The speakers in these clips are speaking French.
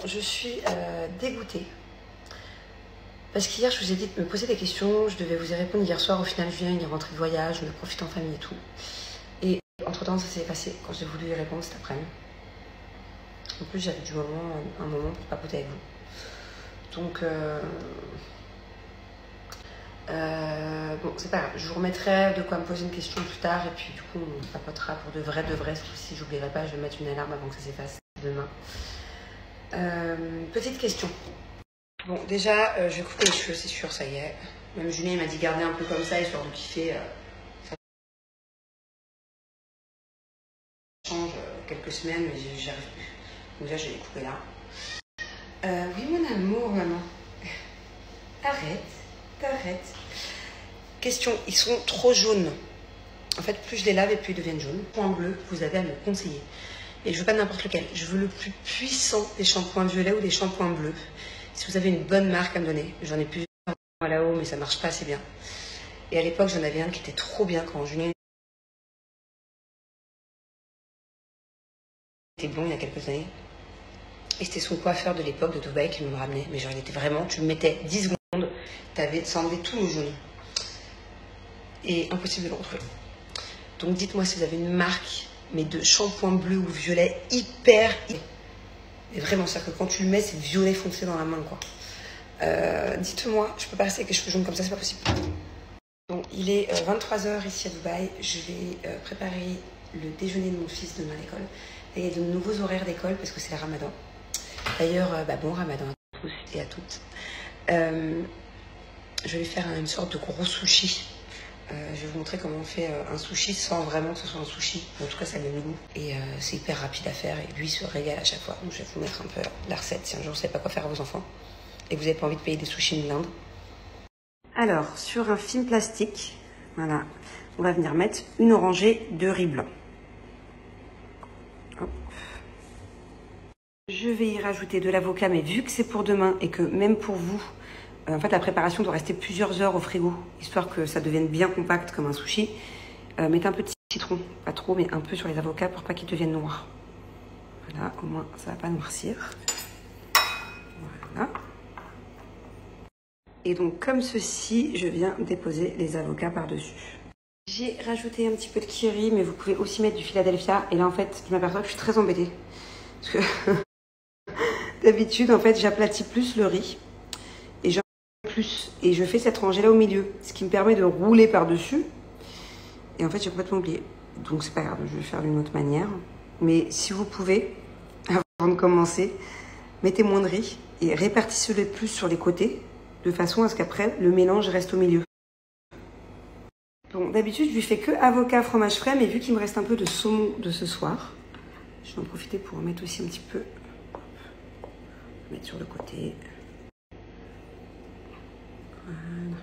je suis dégoûtée. Parce qu'hier, je vous ai dit de me poser des questions. Je devais vous y répondre hier soir. Au final, Julien, il est rentré de voyage. On a profité en famille et tout. Et entre-temps, ça s'est passé quand j'ai voulu y répondre cet après-midi. En plus, j'avais un moment pour papoter avec vous. Donc, bon, c'est pas grave. Je vous remettrai de quoi me poser une question plus tard. Et puis, du coup, on papotera pour de vrai. Si j'oublierai pas, je vais mettre une alarme avant que ça s'efface demain. Petite question. Bon, déjà, je vais couper les cheveux, c'est sûr, ça y est. Même Julien m'a dit garder un peu comme ça, histoire de kiffer. Ça change quelques semaines, mais j'y arrive plus. Donc déjà, je vais les couper là. Oui, mon amour, maman. Arrête. Question, ils sont trop jaunes. En fait, plus je les lave et plus ils deviennent jaunes. Point bleu, vous avez à me conseiller. Et je veux pas n'importe lequel. Je veux le plus puissant des shampoings violets ou des shampoings bleus. Si vous avez une bonne marque à me donner, j'en ai plusieurs là-haut, mais ça marche pas assez bien. Et à l'époque, j'en avais un qui était trop bien quand Julien était blond il y a quelques années. Et c'était son coiffeur de l'époque de Dubaï qui me ramenait. Mais genre, il était vraiment, tu le mettais 10 secondes, ça enlevait tous nos jaunes. Et impossible de le retrouver. Donc dites-moi si vous avez une marque, mais de shampoing bleu ou violet hyper. Et vraiment, c'est-à-dire que quand tu le mets, c'est violet foncé dans la main, quoi. Dites-moi, je peux pas rester avec les cheveux jaunes comme ça, c'est pas possible. Donc, il est 23h ici à Dubaï. Je vais préparer le déjeuner de mon fils demain à l'école. Et il y a de nouveaux horaires d'école parce que c'est le ramadan. D'ailleurs, bon ramadan à tous et à toutes. Je vais lui faire une sorte de gros sushi. Je vais vous montrer comment on fait un sushi sans vraiment que ce soit un sushi. En tout cas, ça a le même goût. Et c'est hyper rapide à faire. Et lui, il se régale à chaque fois. Donc, je vais vous mettre un peu la recette si un jour vous ne savez pas quoi faire à vos enfants. Et que vous n'avez pas envie de payer des sushis de l'Inde. Alors, sur un film plastique, voilà, on va venir mettre une orangée de riz blanc. Hop. Je vais y rajouter de l'avocat, mais vu que c'est pour demain et que même pour vous, en fait, la préparation doit rester plusieurs heures au frigo, histoire que ça devienne bien compact comme un sushi. Mettez un peu de citron, pas trop, mais un peu sur les avocats pour pas qu'ils deviennent noirs. Voilà, au moins ça va pas noircir. Voilà. Et donc, comme ceci, je viens déposer les avocats par-dessus. J'ai rajouté un petit peu de kiri, mais vous pouvez aussi mettre du Philadelphia. Et là, en fait, je m'aperçois que je suis très embêtée. Parce que d'habitude, en fait, j'aplatis plus le riz. Et je fais cette rangée-là au milieu. Ce qui me permet de rouler par-dessus. Et en fait, j'ai complètement oublié. Donc, c'est pas grave, je vais faire d'une autre manière. Mais si vous pouvez, avant de commencer, mettez moins de riz et répartissez-le plus sur les côtés. De façon à ce qu'après, le mélange reste au milieu. Bon, d'habitude, je lui fais que avocat, fromage frais, mais vu qu'il me reste un peu de saumon de ce soir, je vais en profiter pour en mettre aussi un petit peu. Mettre sur le côté. Voilà.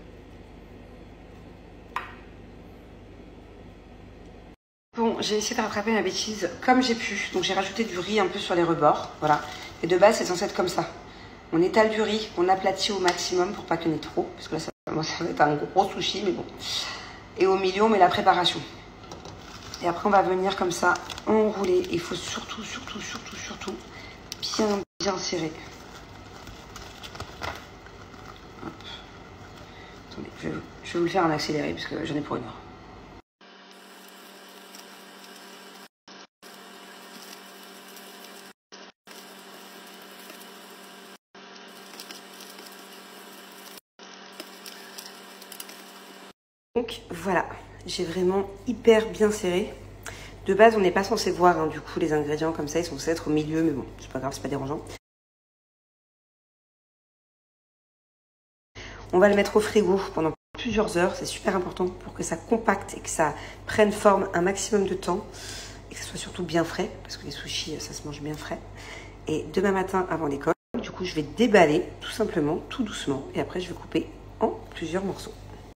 Bon, j'ai essayé de rattraper ma bêtise comme j'ai pu. Donc, j'ai rajouté du riz un peu sur les rebords. Voilà. Et de base, c'est censé être comme ça. On étale du riz, on aplatit au maximum pour pas qu'il y en ait trop. Parce que là, ça va être un gros sushi, mais bon. Et au milieu, on met la préparation. Et après, on va venir comme ça enrouler. Il faut surtout bien serrer. Hop. Attendez, je vais vous le faire en accéléré parce que j'en ai pour une heure. Donc voilà, j'ai vraiment hyper bien serré. De base, on n'est pas censé voir du coup les ingrédients comme ça, ils sont censés être au milieu, mais bon, c'est pas grave, c'est pas dérangeant. On va le mettre au frigo pendant plusieurs heures, c'est super important pour que ça compacte et que ça prenne forme un maximum de temps et que ça soit surtout bien frais, parce que les sushis, ça se mange bien frais. Et demain matin avant l'école, du coup, je vais déballer tout simplement, tout doucement, et après je vais couper en plusieurs morceaux.